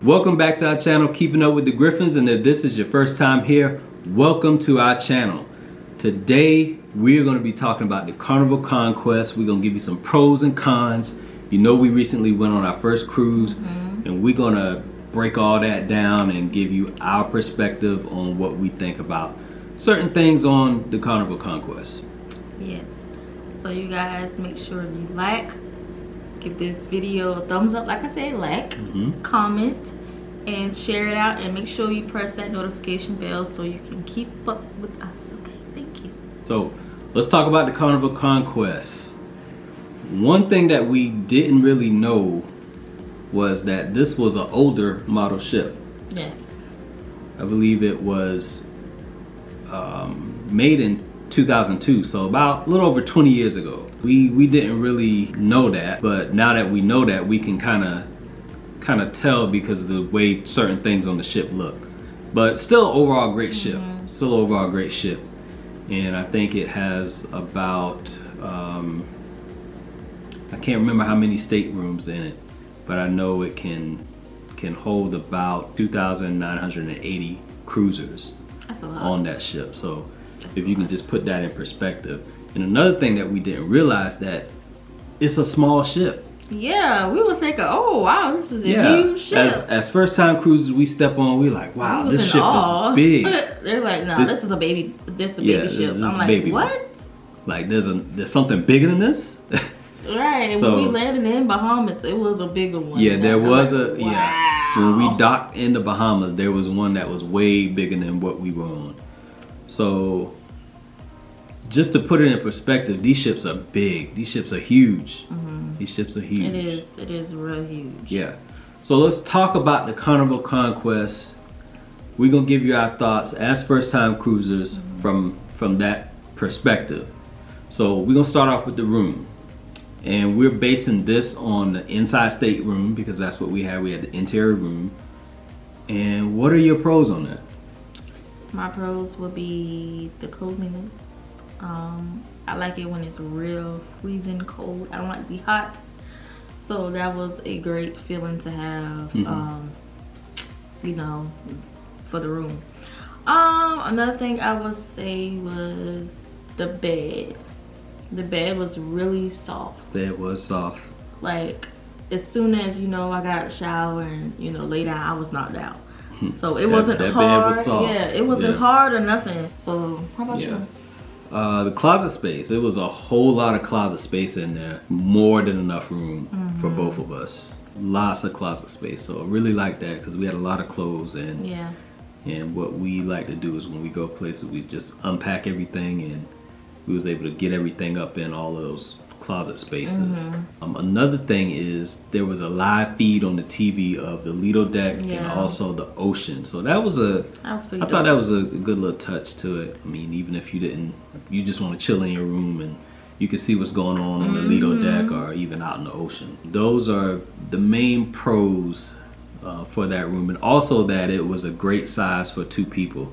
Welcome back to our channel, Keeping Up with the Griffins, and if this is your first time here, welcome to our channel. Today, we're going to be talking about the Carnival Conquest. We're going to give you some pros and cons. You know, we recently went on our first cruise, and we're going to break all that down and give you our perspective on what we think about certain things on the Carnival Conquest. Yes. So you guys make sure you like, give this video a thumbs up, like I said, like, comment, and share it out, and make sure you press that notification bell so you can keep up with us. Okay, thank you. So let's talk about the Carnival Conquest. One thing that we didn't really know was that this was an older model ship. Yes. I believe it was made in 2002, so about a little over 20 years ago. We didn't really know that, but now that we know that, we can kind of tell because of the way certain things on the ship look. But still, overall great ship. Still overall great ship, and I think it has about I can't remember how many staterooms in it, but I know it can hold about 2,980 cruisers. That's a lot. On that ship. So if you can just put that in perspective. And another thing that we didn't realize, that it's a small ship. Yeah, we was thinking, oh wow, this is a huge ship. As first time cruisers we step on, we like, wow, this ship is big. They're like, no, this is a baby. This is a baby ship. I'm like, baby what? Like there's something bigger than this. Right. And when we landed in Bahamas, it was a bigger one. Yeah, there was wow. When we docked in the Bahamas, there was one that was way bigger than what we were on. So just to put it in perspective, these ships are big. These ships are huge. These ships are huge. It is real huge. Yeah. So let's talk about the Carnival Conquest. We're gonna give you our thoughts as first-time cruisers from that perspective. So we're gonna start off with the room. And we're basing this on the inside stateroom because that's what we had. We had the interior room. And what are your pros on that? My pros would be the coziness. I like it when it's real freezing cold. I don't like to be hot. So that was a great feeling to have, you know, for the room. Another thing I would say was the bed. The bed was really soft. The bed was soft. Like, as soon as, you know, I got a shower and, you know, lay down, I was knocked out. So it wasn't that hard. Bed was soft. Yeah, it wasn't hard or nothing. So how about you? The closet space. It was a whole lot of closet space in there. More than enough room for both of us. Lots of closet space. So I really like that because we had a lot of clothes, and and what we like to do is when we go places, we just unpack everything, and we was able to get everything up in all of those closet spaces. Another thing is there was a live feed on the TV of the Lido deck and also the ocean. So that was I thought that was a good little touch to it. I mean, even if you just want to chill in your room and you can see what's going on the Lido deck or even out in the ocean. Those are the main pros for that room, and also that it was a great size for 2 people.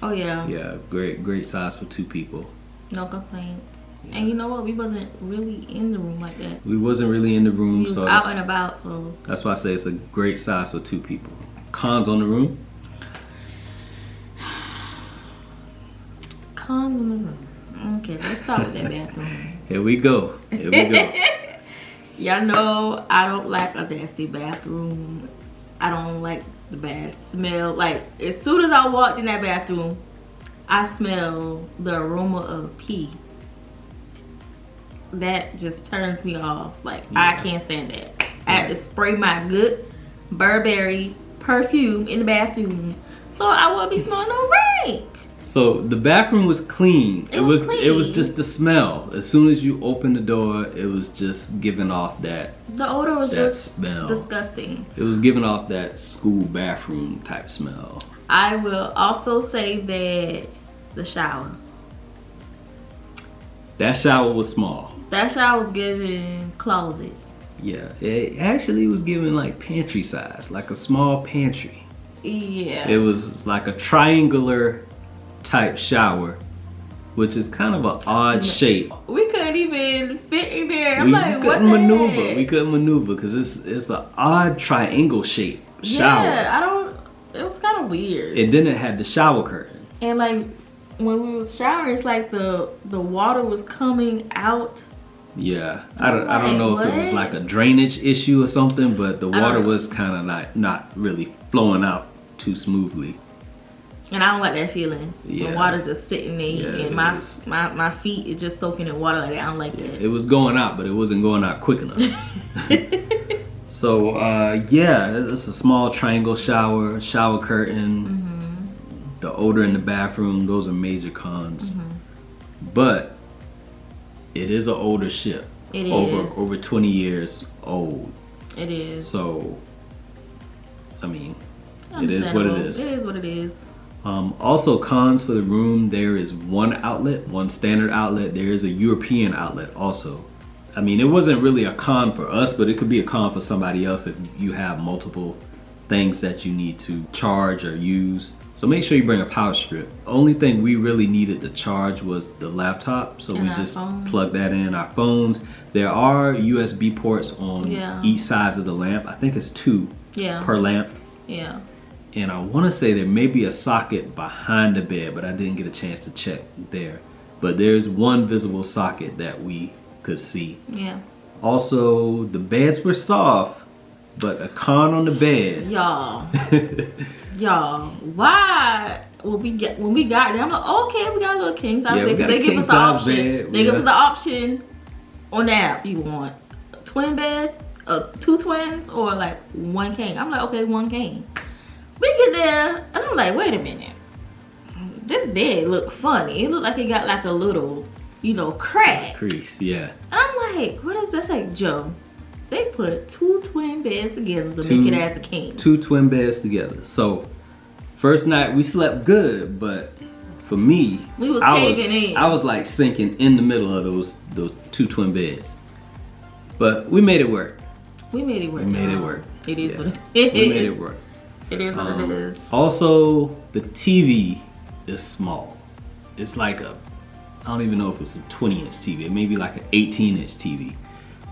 Oh yeah. Yeah, great size for 2 people. No complaints. Yeah. And you know what? We wasn't really in the room like that. We wasn't really in the room. We was out and about, so. That's why I say it's a great size for 2 people. Cons on the room? Cons on the room. Okay, let's start with that bathroom. Here we go. Y'all know I don't like a nasty bathroom. I don't like the bad smell. Like, as soon as I walked in that bathroom, I smell the aroma of pee. That just turns me off. Like, I can't stand that. I had to spray my good Burberry perfume in the bathroom so I wouldn't be smelling no rank. So the bathroom was clean. It was clean. It was just the smell. As soon as you opened the door, it was just giving off that. The odor was just smell. Disgusting. It was giving off that school bathroom type smell. I will also say that the shower. That shower was small. That shower was giving closet. Yeah, it actually was giving like pantry size, like a small pantry. Yeah. It was like a triangular type shower which is kind of an odd shape. We couldn't even fit in there. We couldn't maneuver because it's an odd triangle shape. shower. Yeah, it was kind of weird. And then it had the shower curtain. And like when we was showering, it's like the water was coming out. Yeah, I don't know if it was like a drainage issue or something, but the water was kind of not really flowing out too smoothly. And I don't like that feeling. Yeah. The water just sitting there, and my feet is just soaking in water like that. I don't like that. It was going out, but it wasn't going out quick enough. So yeah, it's a small triangle shower curtain. The odor in the bathroom, those are major cons. But it is an older ship. It is over 20 years old. It is. So I mean, it is what it is. It is what it is. Also, cons for the room, there is one outlet, one standard outlet. There is a European outlet also. I mean, it wasn't really a con for us, but it could be a con for somebody else if you have multiple things that you need to charge or use. So make sure you bring a power strip. Only thing we really needed to charge was the laptop. So we just plug that in. Our phones. There are USB ports on each side of the lamp. I think it's 2 per lamp. Yeah. And I want to say there may be a socket behind the bed, but I didn't get a chance to check there. But there's one visible socket that we could see. Yeah. Also, the beds were soft, but a con on the bed. Y'all, why? When we got there, I'm like, okay, we got a little king size bed. They give us the option. They give us the option on the app. You want a twin bed, 2 twins, or like 1 king? I'm like, okay, 1 king. We get there, and I'm like, wait a minute. This bed look funny. It looked like it got like a little, crack. Crease, yeah. And I'm like, what is this? Like, Joe, they put 2 twin beds together to make it as a king. 2 twin beds together. So, first night we slept good, but for me, I was like sinking in the middle of those 2 twin beds. But we made it work. We made it work. It is what it is. We made it work. It is what it is. Also, the TV is small. It's like I don't even know if it's a 20-inch TV. It may be like an 18-inch TV.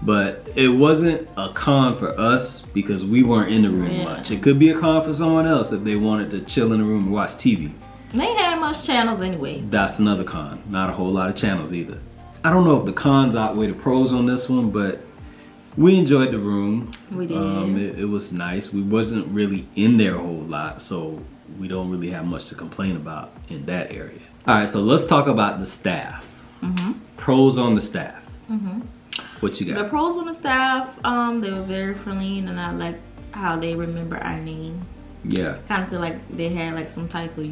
But it wasn't a con for us because we weren't in the room much. It could be a con for someone else if they wanted to chill in the room and watch TV. They ain't had much channels anyway. That's another con. Not a whole lot of channels either. I don't know if the cons outweigh the pros on this one, but we enjoyed the room. We did. It was nice. We wasn't really in there a whole lot, so we don't really have much to complain about in that area. All right, so let's talk about the staff. Pros on the staff. What you got? The pros on the staff, they were very friendly, and I like how they remember our name. Yeah. Kind of feel like they had like some type of,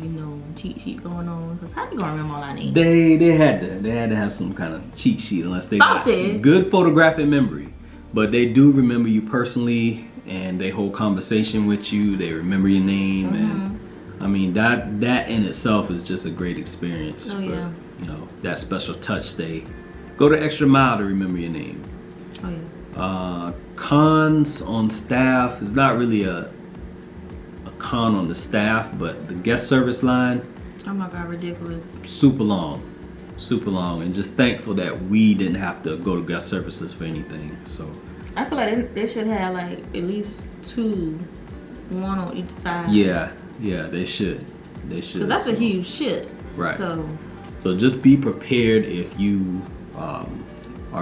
cheat sheet going on. Cause how you gonna remember all our names? They had to have some kind of cheat sheet unless they got good photographic memory. But they do remember you personally, and they hold conversation with you. They remember your name, and I mean that in itself is just a great experience. Oh yeah. But, that special touch. They go the extra mile to remember your name. Oh yeah. Cons on staff is not really a con on the staff, but the guest service line. Oh my God, ridiculous. Super long, and just thankful that we didn't have to go to guest services for anything. So I feel like they should have like at least 2, 1 on each side. Yeah, they should. Cause that's a huge ship. Right. So just be prepared if you are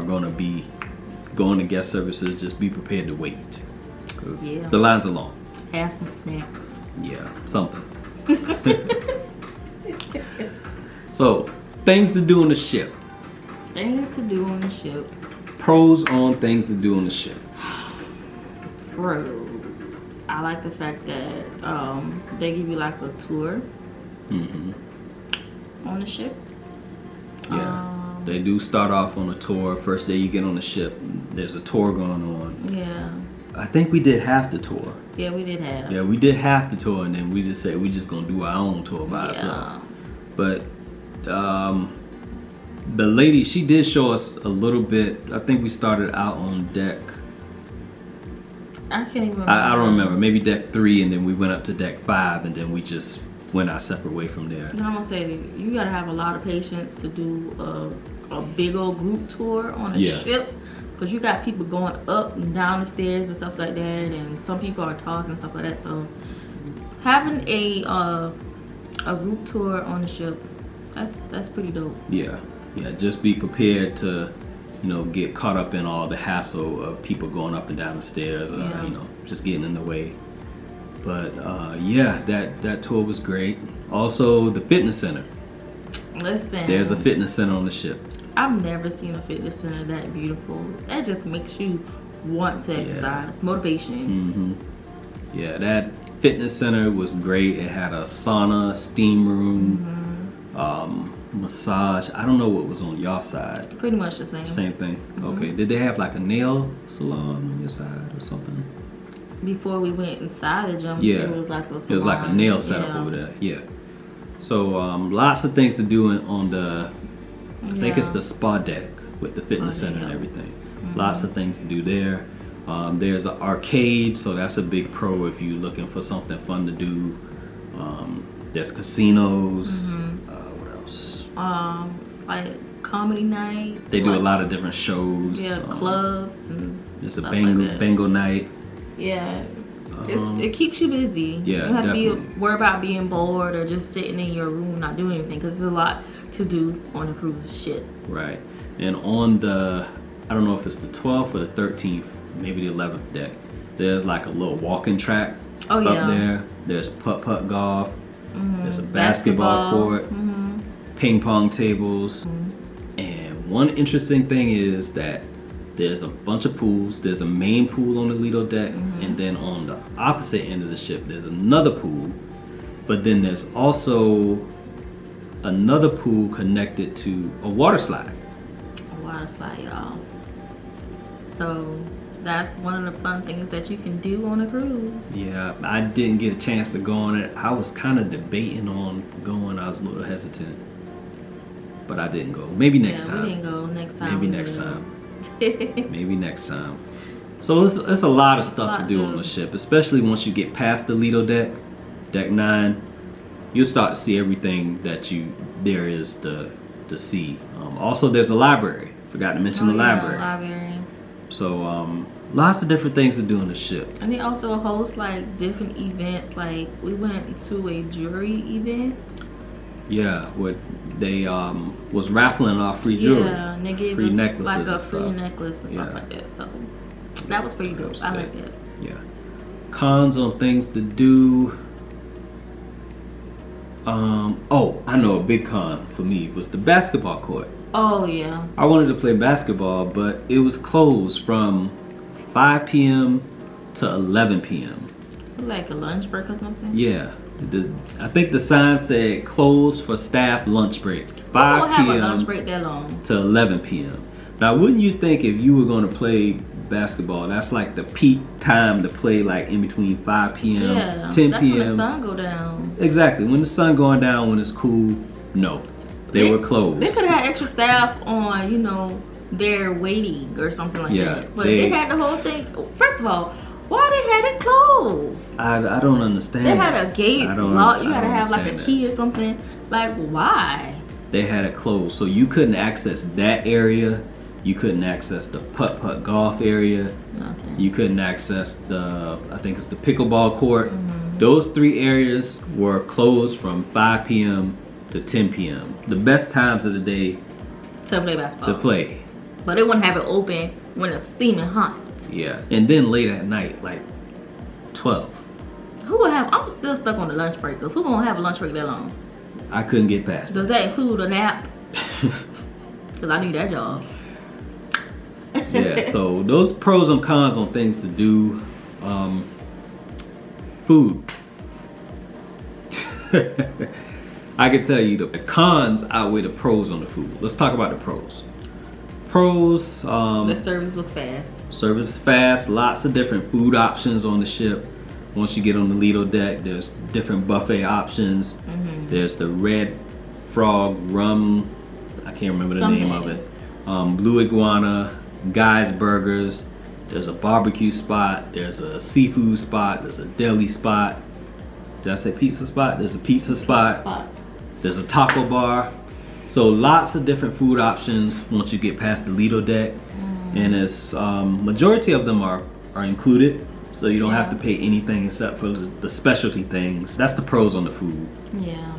gonna be going to guest services. Just be prepared to wait. Yeah. The lines are long. Have some snacks. Yeah, something. So, things to do on the ship. Things to do on the ship. Pros on things to do on the ship. Pros. I like the fact that they give you like a tour on the ship. Yeah. They do start off on a tour. First day you get on the ship, there's a tour going on. Yeah. I think we did half the tour. Yeah, we did half. Yeah, we did half the tour, and then we just said we just gonna do our own tour by ourselves. But the lady, she did show us a little bit. I think we started out on deck. I can't even remember. I don't remember. Maybe deck 3, and then we went up to deck 5, and then we just went our separate way from there. I'm gonna say you gotta have a lot of patience to do a big old group tour on a ship, because you got people going up and down the stairs and stuff like that, and some people are talking and stuff like that. So having a group tour on the ship, that's pretty dope. Yeah, just be prepared to, you know, get caught up in all the hassle of people going up and down the stairs, you know, just getting in the way. But yeah, that tour was great. Also, the fitness center. Listen, there's a fitness center on the ship. I've never seen a fitness center that beautiful. That just makes you want to exercise. Motivation. Yeah, that fitness center was great. It had a sauna, steam room, massage. I don't know what was on y'all side. Pretty much the same. Same thing. Okay. Did they have like a nail salon on your side or something? Before we went inside the gym, yeah, it was like a salon. It was like a nail setup over there. Yeah. So lots of things to do on the, I think it's the spa deck with the fitness center and everything. Lots of things to do there. There's an arcade, so that's a big pro if you're looking for something fun to do. There's casinos. What else? It's like comedy night. They do a lot of different shows. Yeah, clubs and there's a bingo night. Yeah, it keeps you busy. Yeah, you don't have definitely. to worry about being bored or just sitting in your room not doing anything, because there's a lot to do on a cruise ship. Right, and on the, I don't know if it's the 12th or the 13th, maybe the 11th deck, there's like a little walking track up there. There's putt-putt golf. There's a basketball court, ping pong tables, and one interesting thing is that there's a bunch of pools. There's a main pool on the Lido deck, and then on the opposite end of the ship, there's another pool. But then there's also another pool connected to a water slide. A water slide, y'all. So that's one of the fun things that you can do on a cruise. Yeah, I didn't get a chance to go on it. I was kind of debating on going. I was a little hesitant, but I didn't go. Maybe next time. We didn't go next time. Maybe next time. Maybe next time. So it's a lot of stuff to do on the ship, especially once you get past the Lido deck, deck 9. You'll start to see everything that there is to see. Also, there's a library. Forgot to mention the library. Library. So lots of different things to do on the ship. And they also host like different events. Like we went to a jewelry event. Yeah, they was raffling off free jewelry. Yeah, and they gave free us necklaces like a and free stuff. necklace and stuff like that. So that was pretty dope. I like that. Yeah. Cons on things to do. Oh, I know a big con for me was the basketball court. Oh yeah. I wanted to play basketball, but it was closed from 5 p.m. to 11 p.m. Like a lunch break or something? Yeah. I think the sign said closed for staff lunch break. 5 have p.m. a lunch break that long. to 11 p.m. Now, wouldn't you think if you were going to play basketball, that's like the peak time to play, like in between 5 p.m. 10 p.m. That's when the sun go down. Exactly. When the sun going down, when it's cool, no. They were closed. They could have had extra staff on, you know, their waiting or something like that. But they had the whole thing. First of all, why they had it closed? I don't understand. They had a gate locked. You had to have like a key that. or something. Like, why? They had it closed, so you couldn't access that area. You couldn't access the putt-putt golf area. Okay. You couldn't access I think it's the pickleball court. Those 3 areas were closed from 5 p.m. to 10 p.m. The best times of the day to play basketball. to play. But they wouldn't have it open when it's steaming hot. Yeah, and then late at night, like 12. Who would have? I'm still stuck on the lunch break. Cause who gonna have a lunch break that long? I couldn't get past it. Does that include a nap? Cause I need that job. Yeah, so those pros and cons on things to do. Food. I can tell you the cons outweigh the pros on the food. Let's talk about the pros. Pros. The service was fast. Service is fast. Lots of different food options on the ship. Once you get on the Lido deck, there's different buffet options. There's the Red Frog Rum. I can't remember the name of it. Blue Iguana, Guy's Burgers. There's a barbecue spot. There's a seafood spot. There's a deli spot. Did I say pizza spot? There's a pizza spot. There's a taco bar. So lots of different food options once you get past the Lido deck. And it's majority of them are included, so you don't have to pay anything except for the specialty things. That's the pros on the food. Yeah.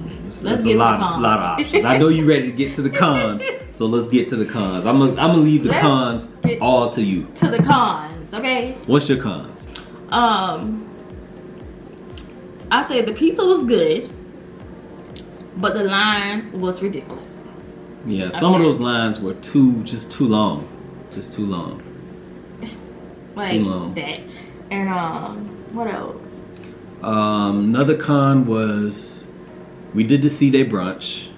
There's a lot of options. I know you're ready to get to the cons, so let's get to the cons. I'm gonna leave the cons all to you. To the cons, okay? What's your cons? I say the pizza was good, but the line was ridiculous. Yeah, some of those lines were just too long. Just too long. Like too long. that. And what else? Another con was we did the C-Day brunch.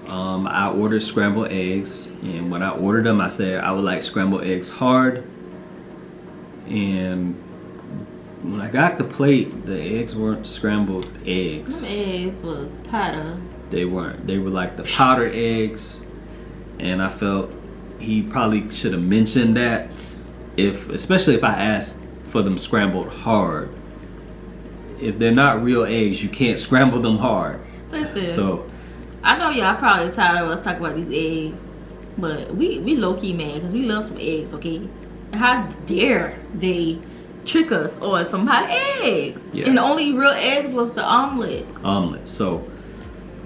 I ordered scrambled eggs, and when I ordered them, I said I would like scrambled eggs hard. And when I got the plate, the eggs weren't scrambled eggs. Them eggs was powder. They weren't. They were like the powdered eggs, and I felt he probably should have mentioned that, especially if I asked for them scrambled hard. If they're not real eggs, you can't scramble them hard. Listen. So I know y'all probably tired of us talking about these eggs, but we low key mad because we love some eggs, okay? And how dare they trick us on some hot eggs? Yeah. And the only real eggs was the omelet. So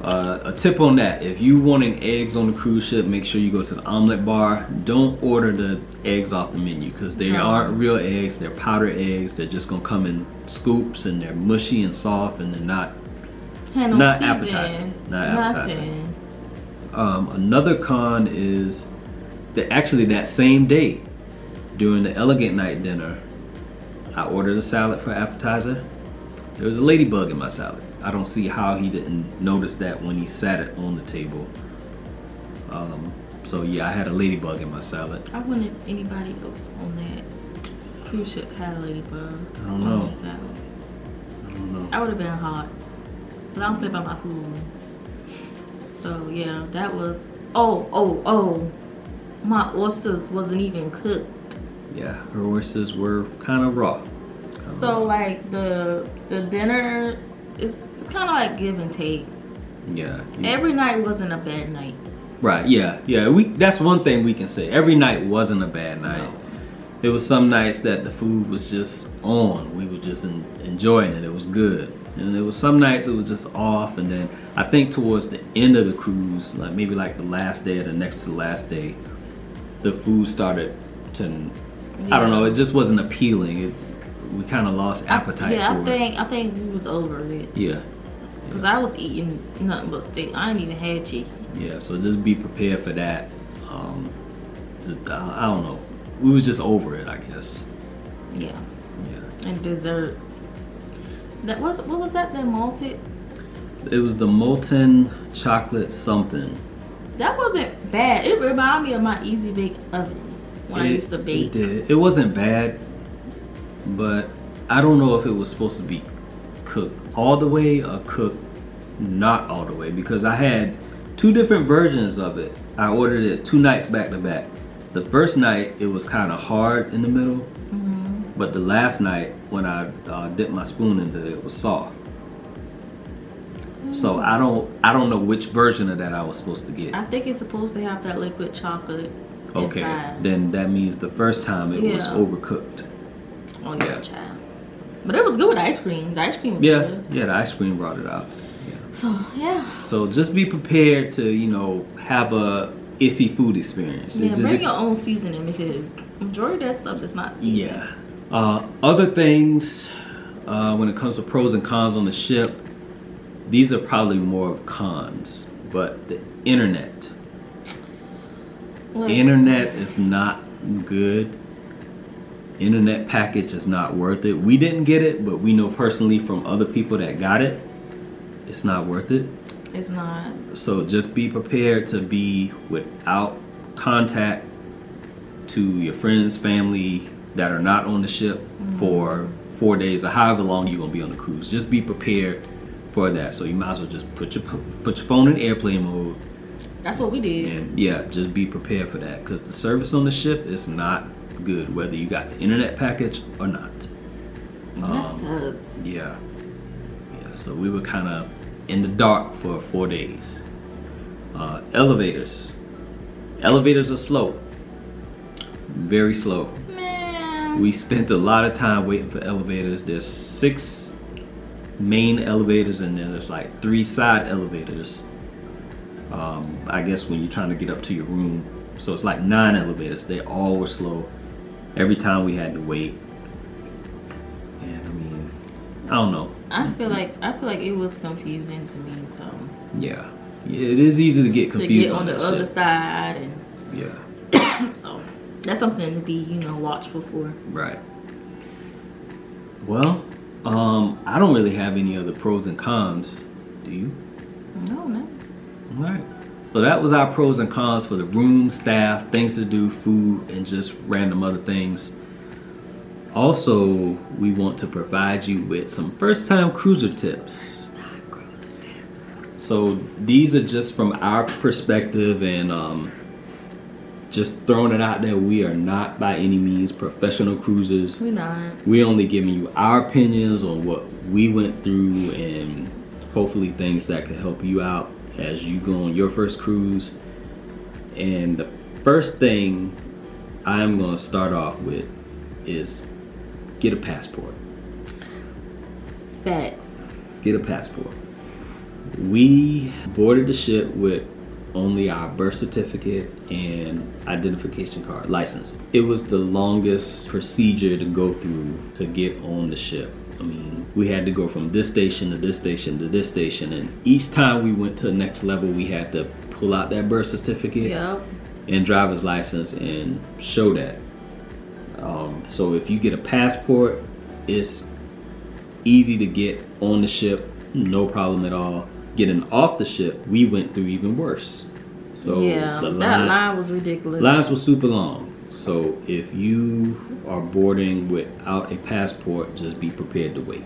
a tip on that: if you wanting eggs on the cruise ship, make sure you go to the omelet bar. Don't order the eggs off the menu because they aren't real eggs. They're powdered eggs. They're just gonna come in scoops, and they're mushy and soft, and they're not appetizing. Not appetizing. Another con is that actually that same day during the Elegant Night dinner, I ordered a salad for appetizer. There was a ladybug in my salad. I don't see how he didn't notice that when he sat it on the table. So yeah, I had a ladybug in my salad. I wondered if anybody else on that cruise ship had a ladybug. I don't know. I would have been hot. But I don't play about my food. So yeah, that was. Oh! My oysters wasn't even cooked. Yeah, her oysters were kind of raw. So like the dinner is kind of like give and take. Yeah. Every night wasn't a bad night. Right. Yeah. That's one thing we can say. Every night wasn't a bad night. No. There was some nights that the food was just on. We were just enjoying it. It was good. And there was some nights it was just off. And then I think towards the end of the cruise, like maybe like the last day or the next to the last day, the food started to, I don't know, it just wasn't appealing. We kind of lost appetite for it. I think we was over it. Yeah. Because I was eating nothing but steak. I didn't even have chicken. Yeah, so just be prepared for that. I don't know. We was just over it, I guess. Yeah. And desserts. What was that? The malted? It was the molten chocolate something. That wasn't bad. It reminded me of my Easy Bake Oven when I used to bake. It did. It wasn't bad, but I don't know if it was supposed to be cooked all the way or cooked not all the way, because I had 2 different versions of it. I ordered it 2 nights back to back. The first night it was kind of hard in the middle, but the last night when I dipped my spoon into it, it was soft. So I don't know which version of that I was supposed to get. I think it's supposed to have that liquid chocolate inside. Then that means the first time it was overcooked. Oh yeah, child. But it was good with ice cream. The ice cream was good. Yeah, the ice cream brought it out. Yeah. So just be prepared to, have a iffy food experience. Yeah, bring your own seasoning because majority of that stuff is not seasoned. Yeah. Other things, when it comes to pros and cons on the ship, these are probably more of cons. But the internet. Internet is not good. Internet package is not worth it. We didn't get it, but we know personally from other people that got it, it's not worth it. It's not. So just be prepared to be without contact to your friends, family that are not on the ship for 4 days or however long you're gonna be on the cruise. Just be prepared for that. So you might as well just put your phone in airplane mode. That's what we did. And yeah, just be prepared for that because the service on the ship is not good, whether you got the internet package or not. That sucks. Yeah. So we were kind of in the dark for 4 days. Elevators are slow. Very slow. Man. We spent a lot of time waiting for elevators. There's 6 main elevators and then there's like 3 side elevators. I guess when you're trying to get up to your room. So it's like 9 elevators. They all were slow. Every time we had to wait. And I mean, I don't know. I feel like it was confusing to me. So yeah, it is easy to get confused to get on the other side, and yeah. So that's something to be watchful for. Right. Well, I don't really have any other pros and cons. Do you? No, no. All right. So that was our pros and cons for the room, staff, things to do, food, and just random other things. Also, we want to provide you with some first-time cruiser tips. So these are just from our perspective and just throwing it out there. We are not by any means professional cruisers. We're not. We're only giving you our opinions on what we went through and hopefully things that could help you out as you go on your first cruise. And the first thing I'm going to start off with is get a passport. Facts. Get a passport. We boarded the ship with only our birth certificate and identification card, license. It was the longest procedure to go through to get on the ship. I mean, we had to go from this station to this station to this station, and each time we went to the next level, we had to pull out that birth certificate and driver's license and show that. So if you get a passport, it's easy to get on the ship, no problem at all. Getting off the ship, we went through even worse. So yeah, that line was ridiculous. Lines were super long. So if you are boarding without a passport, just be prepared to wait.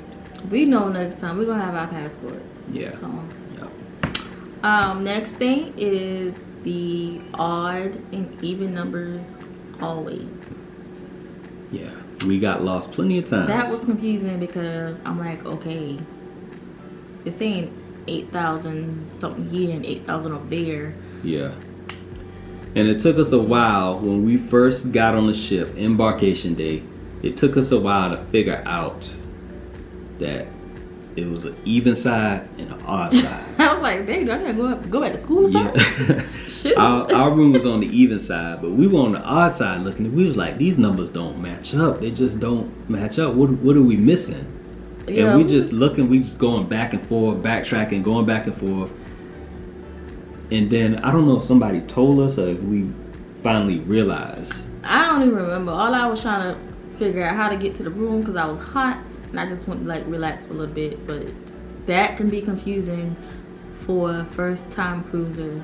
We know next time we're gonna have our passport. Yeah. So. Yeah. Next thing is the odd and even numbers always. Yeah, we got lost plenty of times. That was confusing because I'm like, okay, it's saying 8,000 something here and 8,000 up there. Yeah. And it took us a while when we first got on the ship, embarkation day. It took us a while to figure out that it was an even side and an odd side. I was like, dang, do I gotta go back to school or something? Yeah. Shit. Our room was on the even side, but we were on the odd side looking. We was like, these numbers don't match up. They just don't match up. What are we missing? Yeah, and we just looking, we just going back and forth, backtracking, going back and forth. And then, I don't know if somebody told us or if we finally realized. I don't even remember. All I was trying to figure out how to get to the room because I was hot and I just want to like relax for a little bit. But that can be confusing for first time cruisers.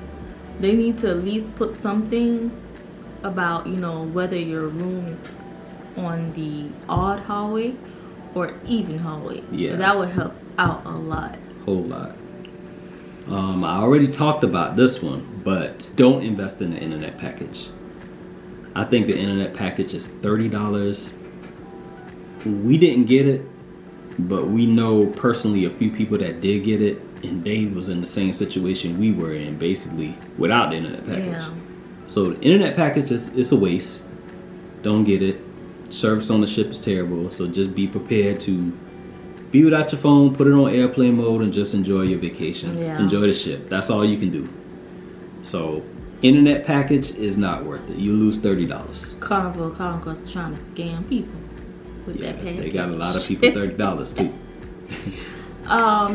They need to at least put something about, whether your room is on the odd hallway or even hallway. Yeah. That would help out a lot. Whole lot. I already talked about this one, but don't invest in the internet package. I think the internet package is $30. We didn't get it, but we know personally a few people that did get it, and they was in the same situation we were in, basically, without the internet package. Yeah. So the internet package is a waste. Don't get it. Service on the ship is terrible, so just be prepared to be without your phone, put it on airplane mode, and just enjoy your vacation. Yeah. Enjoy the ship. That's all you can do. So, internet package is not worth it. You lose $30. Carnival Conquest trying to scam people with that package. They got a lot of people $30 too.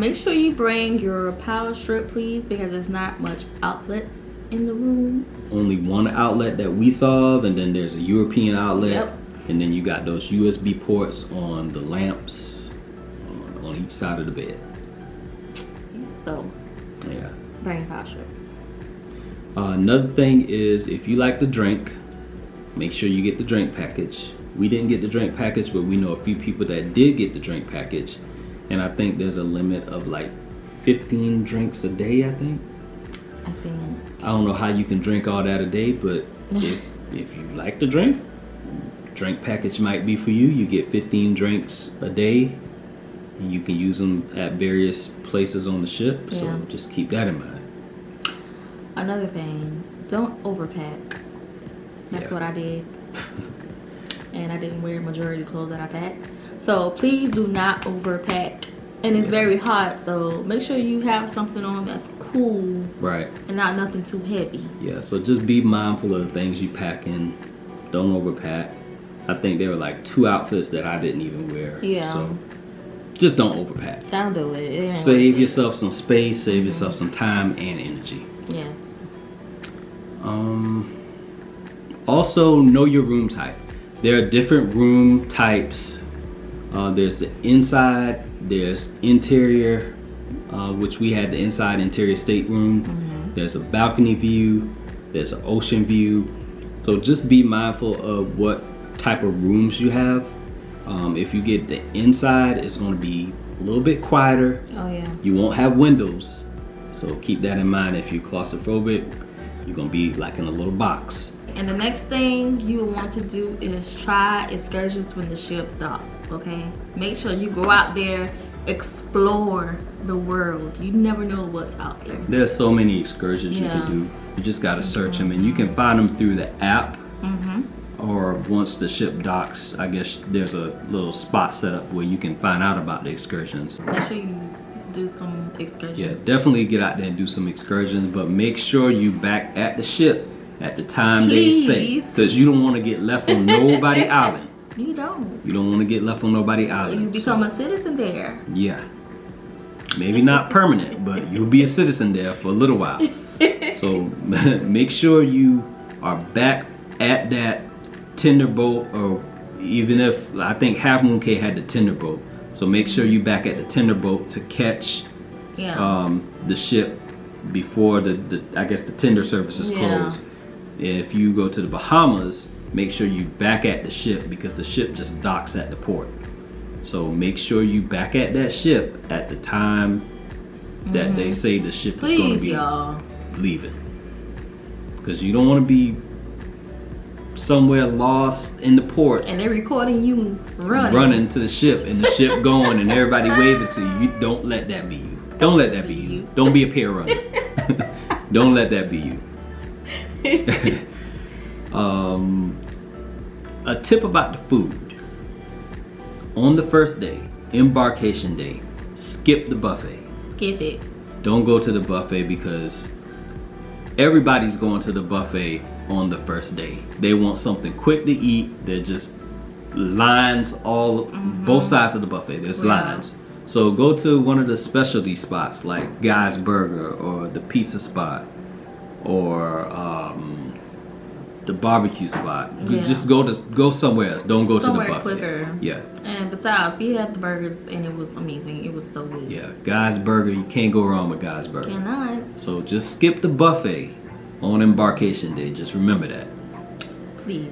Make sure you bring your power strip, please, because there's not much outlets in the room. Only one outlet that we saw of, and then there's a European outlet. Yep. And then you got those USB ports on the lamps on each side of the bed. So, yeah. bring power strip. Another thing is, if you like to drink, make sure you get the drink package. We didn't get the drink package, but we know a few people that did get the drink package. And I think there's a limit of like 15 drinks a day, I think. I don't know how you can drink all that a day, but if you like to drink package might be for you. You get 15 drinks a day, and you can use them at various places on the ship. So just keep that in mind. Another thing, don't overpack. That's what I did. And I didn't wear majority of the clothes that I packed. So please do not overpack. And it's very hot, so make sure you have something on that's cool. Right. And not nothing too heavy. Yeah, so just be mindful of the things you pack in. Don't overpack. I think there were like 2 outfits that I didn't even wear. Yeah. So just don't overpack. Don't do it. Save yourself some space, save yourself some time and energy. Yes. Also, know your room type. There are different room types. There's the inside, there's interior, which we had the inside interior stateroom. There's a balcony view, there's an ocean view. So just be mindful of what type of rooms you have. If you get the inside, it's going to be a little bit quieter. Oh yeah. You won't have windows, so keep that in mind. If you're claustrophobic, you're going to be like in a little box. And the next thing you want to do is try excursions when the ship docks, okay? Make sure you go out there, explore the world. You never know what's out there. There's so many excursions you can do. You just got to search them, and you can find them through the app. Or once the ship docks, I guess there's a little spot set up where you can find out about the excursions. Make sure you do some excursions. Yeah, definitely get out there and do some excursions, but make sure you back at the ship at the time they say, because you don't want to get left on nobody island. You don't. You don't want to get left on nobody island. You become a citizen there. Yeah. Maybe not permanent, but you'll be a citizen there for a little while. So make sure you are back at that tender boat, or even if, I think Half Moon Cay had the tender boat. So make sure you back at the tender boat to catch the ship before the I guess the tender service is closed. If you go to the Bahamas, make sure you back at the ship because the ship just docks at the port. So make sure you back at that ship at the time that they say the ship is going to be leaving. Because you don't want to be somewhere lost in the port. And they're recording you running to the ship and the ship going and everybody waving to you. You don't let that be you. Don't let that be you. Don't be a pier runner. Don't let that be you. A tip about the food. On the first day, embarkation day, skip the buffet. Skip it. Don't go to the buffet because everybody's going to the buffet on the first day. They want something quick to eat. They're just lines both sides of the buffet. There's lines. So go to one of the specialty spots like Guy's Burger or the pizza spot or the barbecue spot. You just go somewhere else. Don't go somewhere to the buffet. Quicker. Yeah. And besides, we had the burgers and it was amazing. It was so good. Yeah, Guy's Burger. You can't go wrong with Guy's Burger. Cannot. So just skip the buffet on embarkation day. Just remember that. Please.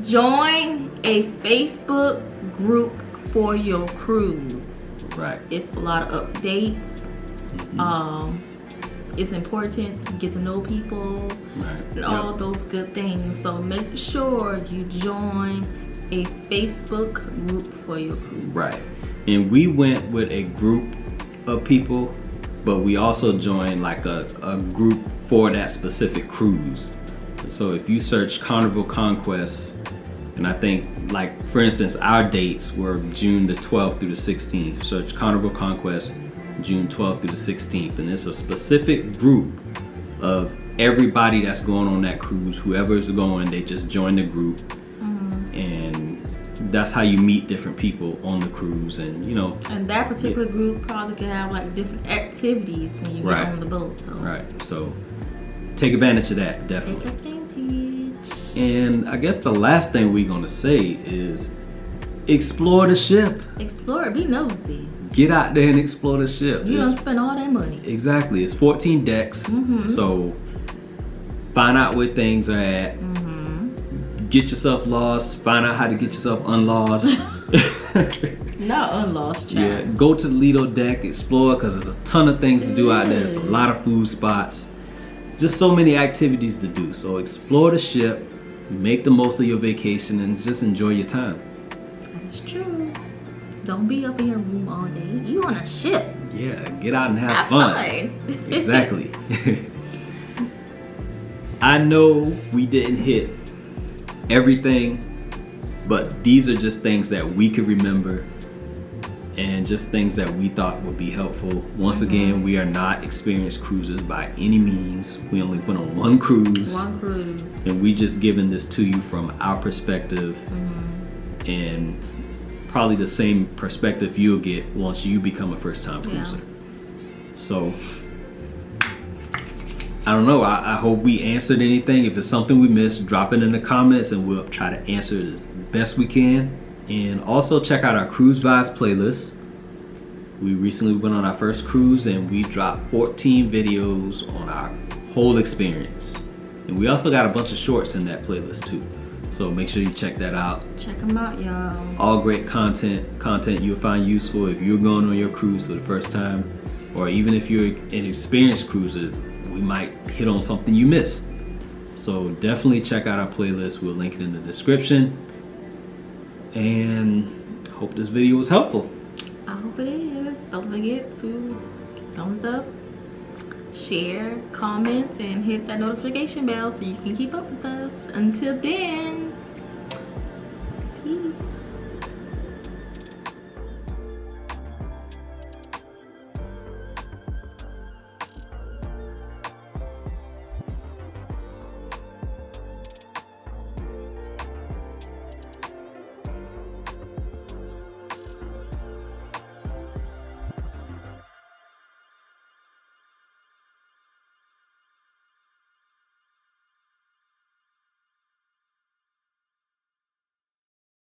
Join a Facebook group for your cruise. Right. It's a lot of updates. It's important to get to know people and all those good things. So make sure you join a Facebook group for your cruise. Right. And we went with a group of people, but we also joined like a group for that specific cruise. So if you search Carnival Conquest, and I think like for instance our dates were June the 12th through the 16th. Search Carnival Conquest June 12th through the 16th, and it's a specific group of everybody that's going on that cruise. Whoever's going, they just join the group, and that's how you meet different people on the cruise. And you know, and that particular group probably can have like different activities when you get on the boat. So. Right. So take advantage of that. Definitely. Take advantage. And I guess the last thing we're gonna say is explore the ship. Explore. Be nosy. Get out there and explore the ship. You don't spend all that money. Exactly. It's 14 decks. So find out where things are at. Get yourself lost. Find out how to get yourself unlost. Not unlost, child. Yeah. Go to the Lido deck. Explore because there's a ton of things to do out there. There's a lot of food spots. Just so many activities to do. So explore the ship. Make the most of your vacation and just enjoy your time. That's true. Don't be up in your room all day. You on a ship. Yeah, get out and have fun. Exactly. I know we didn't hit everything, but these are just things that we could remember and just things that we thought would be helpful. Once again, we are not experienced cruisers by any means. We only went on one cruise. And we just giving this to you from our perspective, and probably the same perspective you'll get once you become a first-time cruiser. So I don't know, I hope we answered anything. If it's something we missed, drop it in the comments and we'll try to answer it as best we can. And also check out our Cruise Vibes playlist. We recently went on our first cruise and we dropped 14 videos on our whole experience. And we also got a bunch of shorts in that playlist too. So make sure you check that out. Check them out, y'all. All great content you'll find useful if you're going on your cruise for the first time, or even if you're an experienced cruiser, we might hit on something you missed. So definitely check out our playlist. We'll link it in the description. And hope this video was helpful. I hope it is. Don't forget to thumbs up, share, comment, and hit that notification bell so you can keep up with us. Until then, peace.